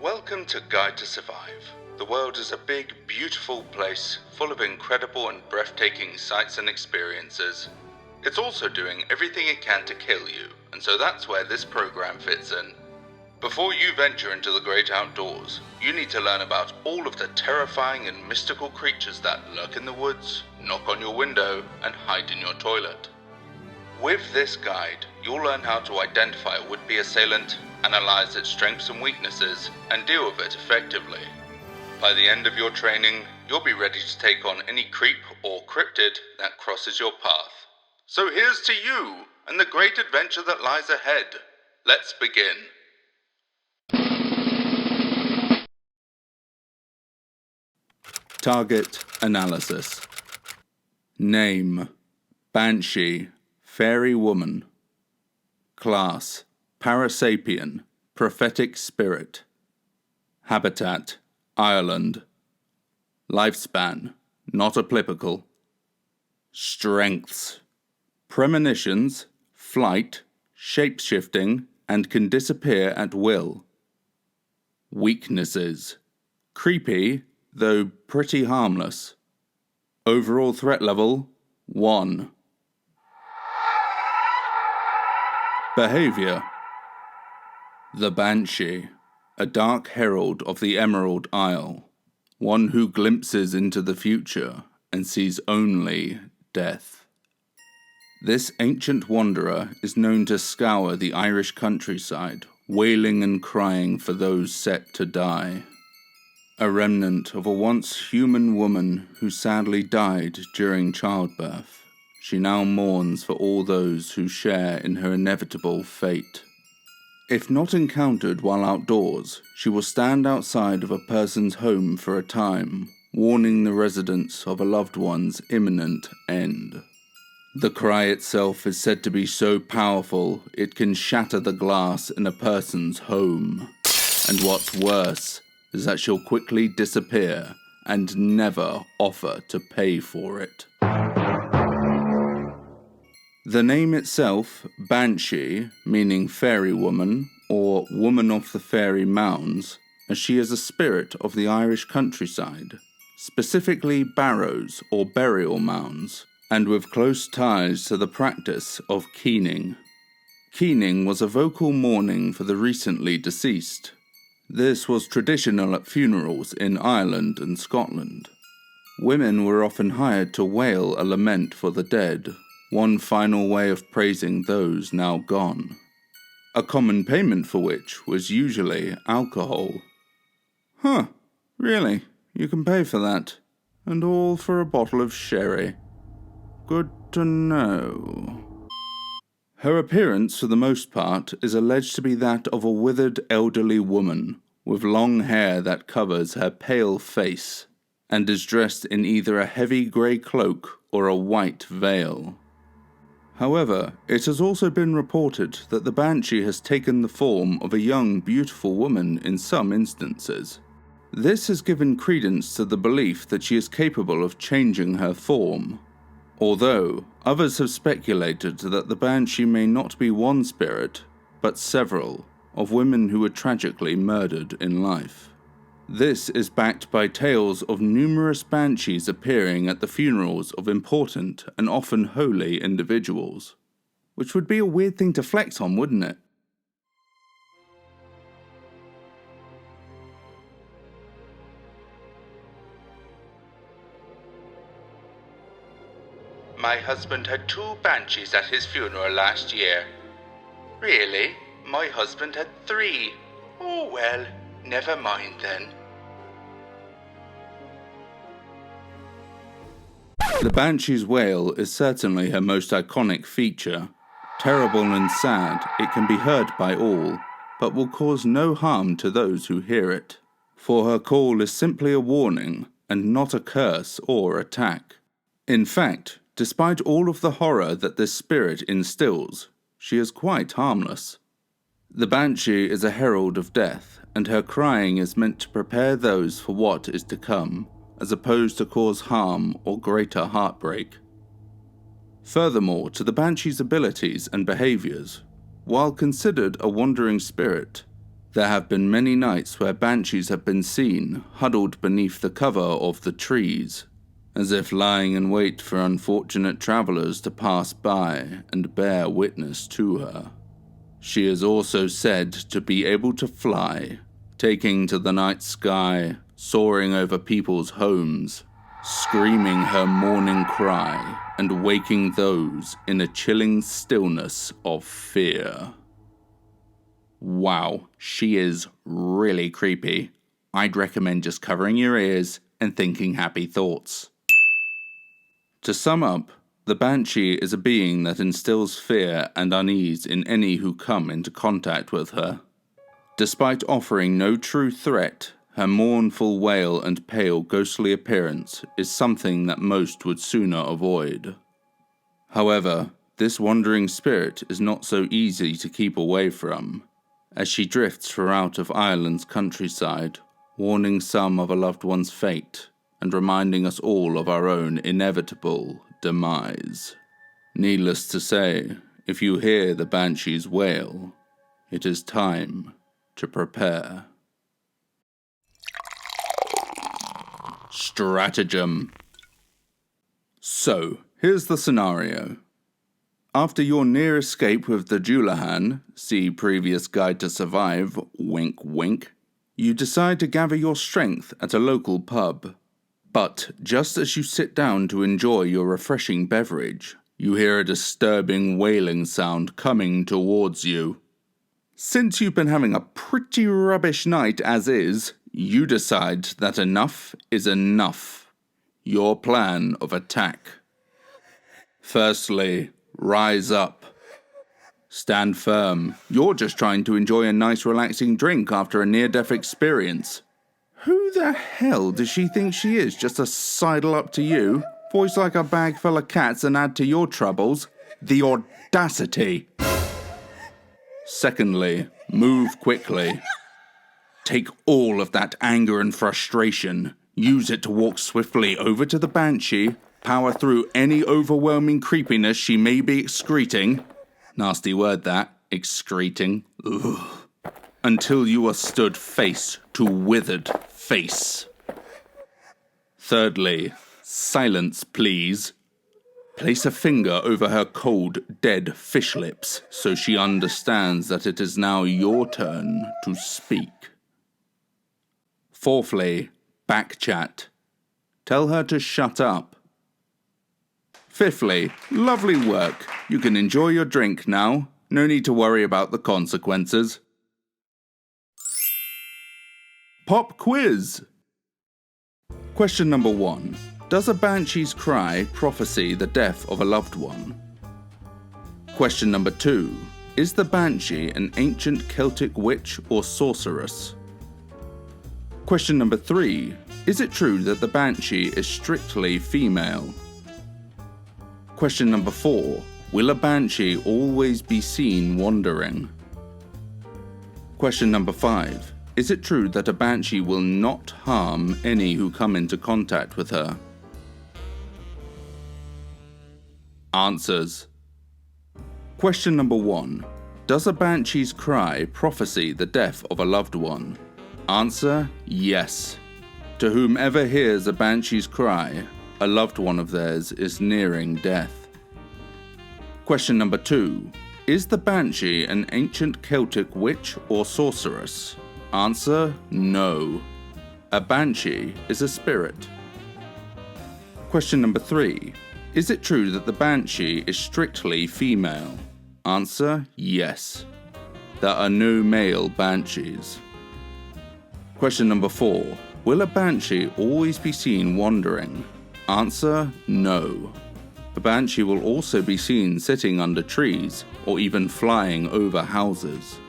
Welcome to Guide to Survive. The world is a big, beautiful place full of incredible and breathtaking sights and experiences. It's also doing everything it can to kill you, and so that's where this program fits in. Before you venture into the great outdoors, you need to learn about all of the terrifying and mystical creatures that lurk in the woods, knock on your window, and hide in your toilet. With this guide, you'll learn how to identify a would-be assailant, analyze its strengths and weaknesses, and deal with it effectively. By the end of your training, you'll be ready to take on any creep or cryptid that crosses your path. So here's to you and the great adventure that lies ahead. Let's begin. Target analysis. Name: Banshee, fairy woman. Class: Parasapien, prophetic spirit. Habitat: Ireland. Lifespan: not applicable. Strengths: premonitions, flight, shape-shifting, and can disappear at will. Weaknesses: creepy, though pretty harmless. Overall threat level: 1. Behavior: the Banshee, a dark herald of the Emerald Isle, one who glimpses into the future and sees only death. This ancient wanderer is known to scour the Irish countryside, wailing and crying for those set to die. A remnant of a once human woman who sadly died during childbirth, she now mourns for all those who share in her inevitable fate. If not encountered while outdoors, she will stand outside of a person's home for a time, warning the residents of a loved one's imminent end. The cry itself is said to be so powerful it can shatter the glass in a person's home. And what's worse is that she'll quickly disappear and never offer to pay for it. The name itself, Banshee, meaning fairy woman, or woman of the fairy mounds, as she is a spirit of the Irish countryside, specifically barrows or burial mounds, and with close ties to the practice of keening. Keening was a vocal mourning for the recently deceased. This was traditional at funerals in Ireland and Scotland. Women were often hired to wail a lament for the dead, one final way of praising those now gone. A common payment for which was usually alcohol. Huh, really? You can pay for that? And all for a bottle of sherry. Good to know. Her appearance, for the most part, is alleged to be that of a withered elderly woman, with long hair that covers her pale face, and is dressed in either a heavy grey cloak or a white veil. However, it has also been reported that the Banshee has taken the form of a young, beautiful woman in some instances. This has given credence to the belief that she is capable of changing her form, although others have speculated that the Banshee may not be one spirit, but several, of women who were tragically murdered in life. This is backed by tales of numerous banshees appearing at the funerals of important and often holy individuals. Which would be a weird thing to flex on, wouldn't it? My husband had 2 banshees at his funeral last year. Really? My husband had 3. Oh well, never mind then. The Banshee's wail is certainly her most iconic feature. Terrible and sad, it can be heard by all, but will cause no harm to those who hear it. For her call is simply a warning, and not a curse or attack. In fact, despite all of the horror that this spirit instills, she is quite harmless. The Banshee is a herald of death, and her crying is meant to prepare those for what is to come, as opposed to cause harm or greater heartbreak. Furthermore, to the Banshee's abilities and behaviours, while considered a wandering spirit, There have been many nights where banshees have been seen huddled beneath the cover of the trees, as if lying in wait for unfortunate travelers to pass by and bear witness to her. She is also said to be able to fly, taking to the night sky, soaring over people's homes, screaming her morning cry and waking those in a chilling stillness of fear. Wow, she is really creepy. I'd recommend just covering your ears and thinking happy thoughts. To sum up, the Banshee is a being that instills fear and unease in any who come into contact with her. Despite offering no true threat, her mournful wail and pale ghostly appearance is something that most would sooner avoid. However, this wandering spirit is not so easy to keep away from, as she drifts throughout of Ireland's countryside, warning some of a loved one's fate, and reminding us all of our own inevitable demise. Needless to say, if you hear the Banshee's wail, it is time to prepare. Stratagem. So, here's the scenario. After your near escape with the Dullahan, see previous guide to survive, wink wink, you decide to gather your strength at a local pub. But just as you sit down to enjoy your refreshing beverage, you hear a disturbing wailing sound coming towards you. Since you've been having a pretty rubbish night as is, you decide that enough is enough. Your plan of attack. Firstly, rise up. Stand firm. You're just trying to enjoy a nice relaxing drink after a near-death experience. Who the hell does she think she is, just to sidle up to you, voice like a bag full of cats and add to your troubles? The audacity! Secondly, move quickly. Take all of that anger and frustration, use it to walk swiftly over to the Banshee, power through any overwhelming creepiness she may be excreting. Nasty word that, excreting. Ugh. Until you are stood face to withered face. Thirdly, silence please. Place a finger over her cold, dead fish lips so she understands that it is now your turn to speak. Fourthly, backchat. Tell her to shut up. Fifthly, lovely work. You can enjoy your drink now. No need to worry about the consequences. Pop quiz. Question number 1. Does a banshee's cry prophesy the death of a loved one? Question number 2. Is the banshee an ancient Celtic witch or sorceress? Question number 3. Is it true that the banshee is strictly female? Question number 4. Will a banshee always be seen wandering? Question number 5. Is it true that a banshee will not harm any who come into contact with her? Answers. Question number 1. Does a banshee's cry prophesy the death of a loved one? Answer, yes. To whomever hears a banshee's cry, a loved one of theirs is nearing death. Question number 2. Is the banshee an ancient Celtic witch or sorceress? Answer, no. A banshee is a spirit. Question number 3. Is it true that the banshee is strictly female? Answer, yes. There are no male banshees. Question number 4. Will a banshee always be seen wandering? Answer, no. A banshee will also be seen sitting under trees or even flying over houses.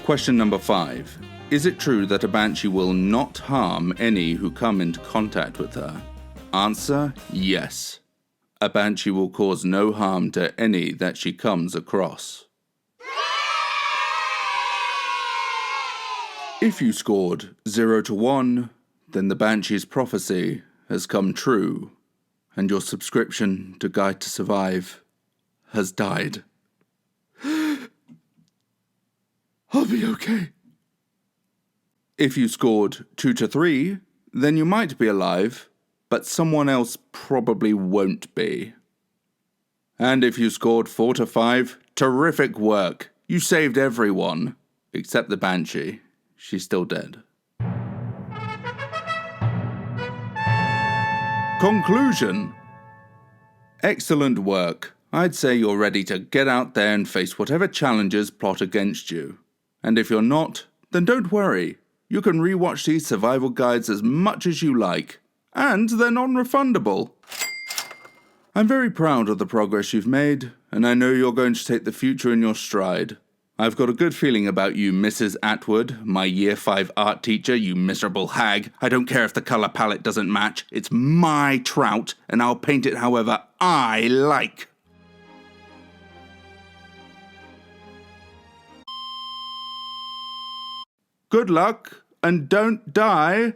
Question number 5. Is it true that a banshee will not harm any who come into contact with her? Answer, yes. A banshee will cause no harm to any that she comes across. If you scored 0 to 1, then the banshee's prophecy has come true, and your subscription to Guide to Survive has died. I'll be okay. If you scored 2 to 3, then you might be alive, but someone else probably won't be. And if you scored 4 to 5, terrific work. You saved everyone, except the Banshee. She's still dead. Conclusion. Excellent work. I'd say you're ready to get out there and face whatever challenges plot against you. And if you're not, then don't worry. You can rewatch these survival guides as much as you like. And they're non-refundable. I'm very proud of the progress you've made, and I know you're going to take the future in your stride. I've got a good feeling about you, Mrs. Atwood, my Year 5 art teacher, you miserable hag. I don't care if the colour palette doesn't match. It's my trout, and I'll paint it however I like. Good luck, and don't die.